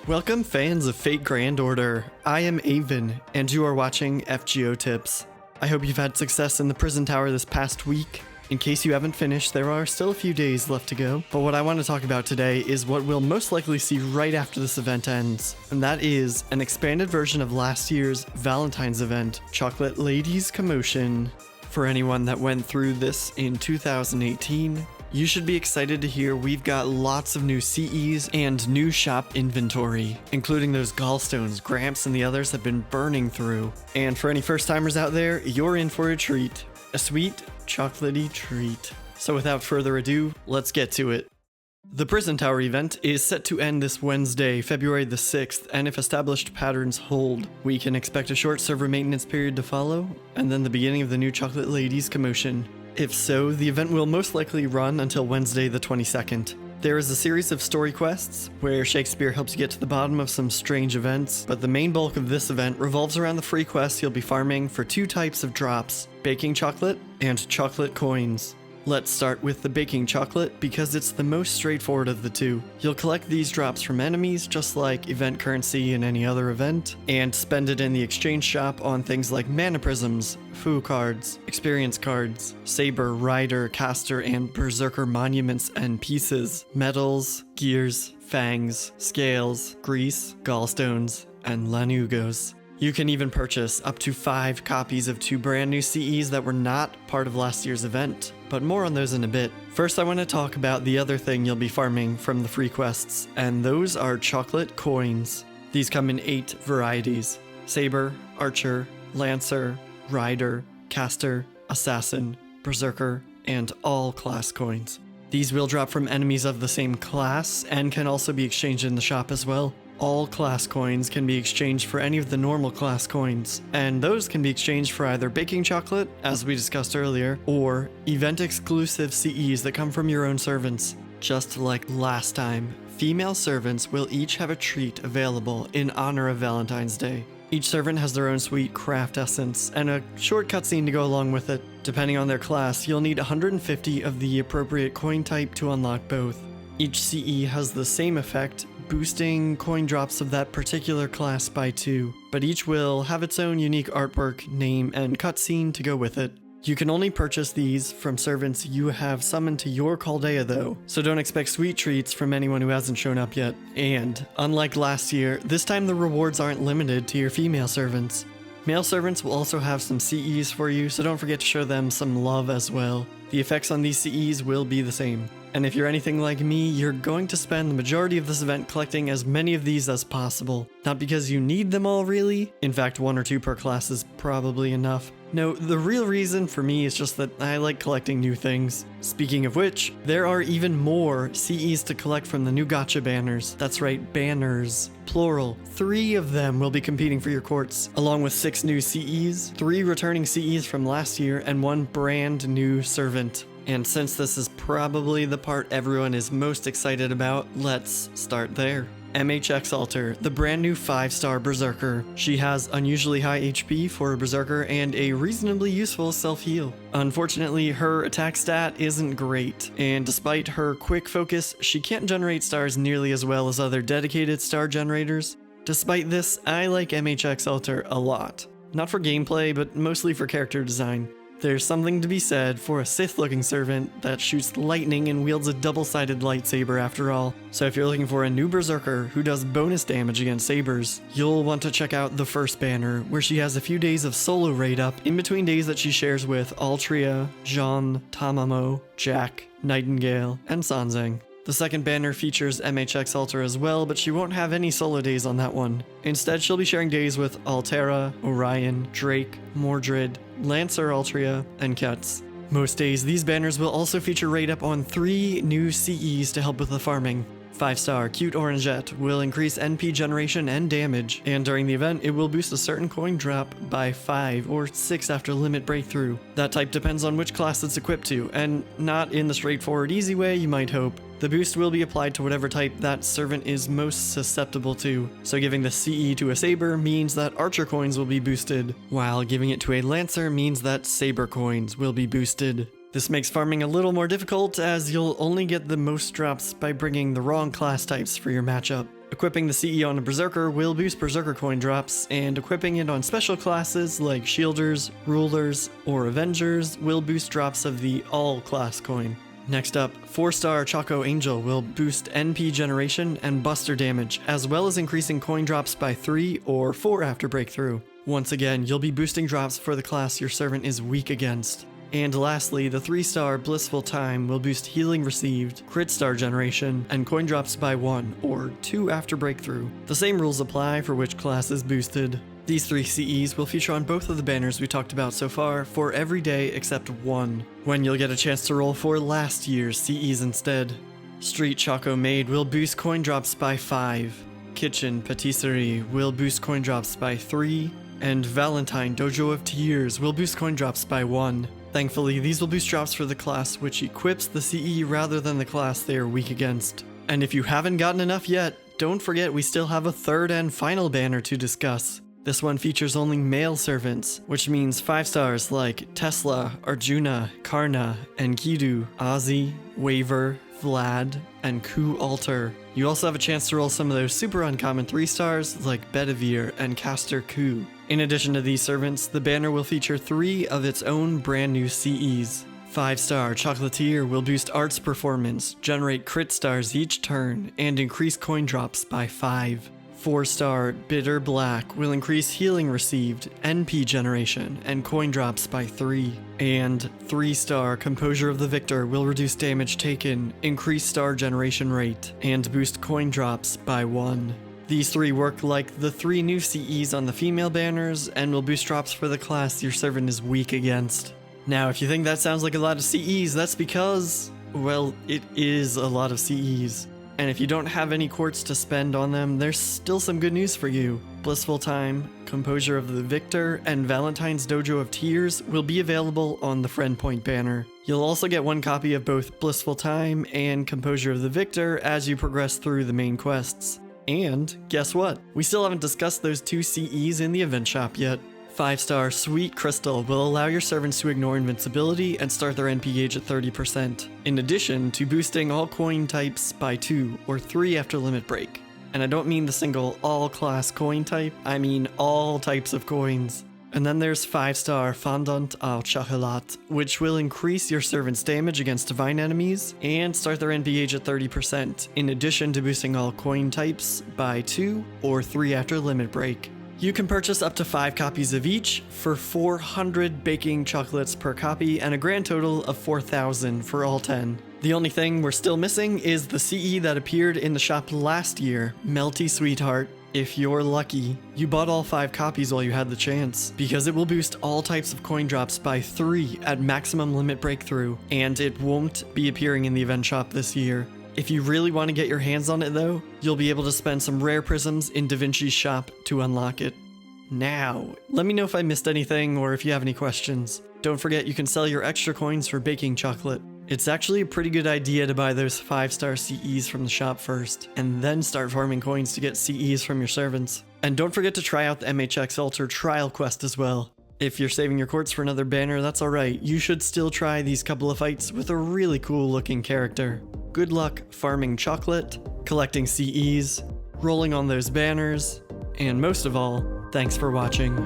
Welcome fans of Fate Grand Order, I am Avon, and you are watching FGO Tips. I hope you've had success in the prison tower this past week. In case you haven't finished, there are still a few days left to go, but what I want to talk about today is what we'll most likely see right after this event ends, and that is an expanded version of last year's Valentine's event, Chocolate Lady's Commotion. For anyone that went through this in 2018, you should be excited to hear we've got lots of new CEs and new shop inventory, including those gallstones Gramps and the others have been burning through. And for any first timers out there, you're in for a treat. A sweet, chocolatey treat. So without further ado, let's get to it. The Prison Tower event is set to end this Wednesday, February the 6th, and if established patterns hold, we can expect a short server maintenance period to follow, and then the beginning of the new Chocolate Lady's Commotion. If so, the event will most likely run until Wednesday the 22nd. There is a series of story quests, where Shakespeare helps you get to the bottom of some strange events, but the main bulk of this event revolves around the free quests you'll be farming for two types of drops, baking chocolate and chocolate coins. Let's start with the baking chocolate because it's the most straightforward of the two. You'll collect these drops from enemies just like event currency in any other event, and spend it in the exchange shop on things like mana prisms, foo cards, experience cards, saber, rider, caster, and berserker monuments and pieces, medals, gears, fangs, scales, grease, gallstones, and lanugos. You can even purchase up to 5 copies of 2 brand new CEs that were not part of last year's event, but more on those in a bit. First I want to talk about the other thing you'll be farming from the free quests, and those are chocolate coins. These come in 8 varieties: saber, archer, lancer, rider, caster, assassin, berserker, and all class coins. These will drop from enemies of the same class and can also be exchanged in the shop as well. All class coins can be exchanged for any of the normal class coins, and those can be exchanged for either baking chocolate, as we discussed earlier, or event-exclusive CEs that come from your own servants. Just like last time, female servants will each have a treat available in honor of Valentine's Day. Each servant has their own sweet craft essence, and a short cutscene to go along with it. Depending on their class, you'll need 150 of the appropriate coin type to unlock both. Each CE has the same effect, boosting coin drops of that particular class by 2, but each will have its own unique artwork, name, and cutscene to go with it. You can only purchase these from servants you have summoned to your Chaldea though, so don't expect sweet treats from anyone who hasn't shown up yet. And, unlike last year, this time the rewards aren't limited to your female servants. Male servants will also have some CEs for you, so don't forget to show them some love as well. The effects on these CEs will be the same. And if you're anything like me, you're going to spend the majority of this event collecting as many of these as possible. Not because you need them all really, in fact 1 or 2 per class is probably enough. No, the real reason for me is just that I like collecting new things. Speaking of which, there are even more CEs to collect from the new gacha banners. That's right, banners. Plural. 3 of them will be competing for your courts, along with 6 new CEs, 3 returning CEs from last year, and 1 brand new servant. And since this is probably the part everyone is most excited about, let's start there. X Alter, the brand new 5-star Berserker. She has unusually high HP for a Berserker and a reasonably useful self-heal. Unfortunately, her attack stat isn't great, and despite her quick focus, she can't generate stars nearly as well as other dedicated star generators. Despite this, I like X Alter a lot. Not for gameplay, but mostly for character design. There's something to be said for a Sith-looking servant that shoots lightning and wields a double-sided lightsaber after all. So if you're looking for a new Berserker who does bonus damage against sabers, you'll want to check out the first banner, where she has a few days of solo raid up in between days that she shares with Altria, Jean, Tamamo, Jack, Nightingale, and Sanzang. The second banner features X Alter as well, but she won't have any solo days on that one. Instead, she'll be sharing days with Altera, Orion, Drake, Mordred, Lancer Altria, and Ketz. Most days, these banners will also feature raid up on 3 new CEs to help with the farming. 5-star Cute Orangette will increase NP generation and damage, and during the event, it will boost a certain coin drop by 5 or 6 after limit breakthrough. That type depends on which class it's equipped to, and not in the straightforward easy way you might hope. The boost will be applied to whatever type that servant is most susceptible to, so giving the CE to a saber means that archer coins will be boosted, while giving it to a lancer means that saber coins will be boosted. This makes farming a little more difficult, as you'll only get the most drops by bringing the wrong class types for your matchup. Equipping the CE on a Berserker will boost Berserker coin drops, and equipping it on special classes like Shielders, Rulers, or Avengers will boost drops of the All class coin. Next up, 4-star Choco Angel will boost NP generation and buster damage, as well as increasing coin drops by 3 or 4 after breakthrough. Once again, you'll be boosting drops for the class your servant is weak against. And lastly, the 3-star Blissful Time will boost healing received, crit star generation, and coin drops by 1 or 2 after breakthrough. The same rules apply for which class is boosted. These 3 CEs will feature on both of the banners we talked about so far for every day except one, when you'll get a chance to roll for last year's CEs instead. Street Choco Maid will boost coin drops by 5, Kitchen Patisserie will boost coin drops by 3, and Valentine Dojo of Tears will boost coin drops by 1. Thankfully, these will boost drops for the class which equips the CE rather than the class they are weak against. And if you haven't gotten enough yet, don't forget we still have a third and final banner to discuss. This one features only male servants, which means 5 stars like Tesla, Arjuna, Karna, Enkidu, Ozzy, Waver, Vlad, and Ku Alter. You also have a chance to roll some of those super uncommon 3 stars like Bedivere and Caster Ku. In addition to these servants, the banner will feature 3 of its own brand new CEs. 5-star Chocolatier will boost arts performance, generate crit stars each turn, and increase coin drops by 5. 4-star Bitter Black will increase healing received, NP generation, and coin drops by 3. And 3-star Composure of the Victor will reduce damage taken, increase star generation rate, and boost coin drops by 1. These 3 work like the 3 new CEs on the female banners and will boost drops for the class your servant is weak against. Now, if you think that sounds like a lot of CEs, that's because, well, it is a lot of CEs. And if you don't have any quartz to spend on them, there's still some good news for you. Blissful Time, Composure of the Victor, and Valentine's Dojo of Tears will be available on the Friend Point banner. You'll also get 1 copy of both Blissful Time and Composure of the Victor as you progress through the main quests. And guess what? We still haven't discussed those 2 CEs in the event shop yet. 5-star Sweet Crystal will allow your servants to ignore invincibility and start their NP gauge at 30%, in addition to boosting all coin types by 2 or 3 after limit break. And I don't mean the single all-class coin type, I mean all types of coins. And then there's 5-star Fondant au Chocolat, which will increase your servant's damage against divine enemies and start their NP gauge at 30%, in addition to boosting all coin types by 2 or 3 after limit break. You can purchase up to 5 copies of each for 400 baking chocolates per copy and a grand total of 4,000 for all 10. The only thing we're still missing is the CE that appeared in the shop last year, Melty Sweetheart. If you're lucky, you bought all 5 copies while you had the chance, because it will boost all types of coin drops by 3 at maximum limit breakthrough, and it won't be appearing in the event shop this year. If you really want to get your hands on it though, you'll be able to spend some rare prisms in Da Vinci's shop to unlock it. Now, let me know if I missed anything or if you have any questions. Don't forget you can sell your extra coins for baking chocolate. It's actually a pretty good idea to buy those 5-star CEs from the shop first, and then start farming coins to get CEs from your servants. And don't forget to try out the MHX Alter trial quest as well. If you're saving your quartz for another banner, that's alright. You should still try these couple of fights with a really cool looking character. Good luck farming chocolate, collecting CEs, rolling on those banners, and most of all, thanks for watching.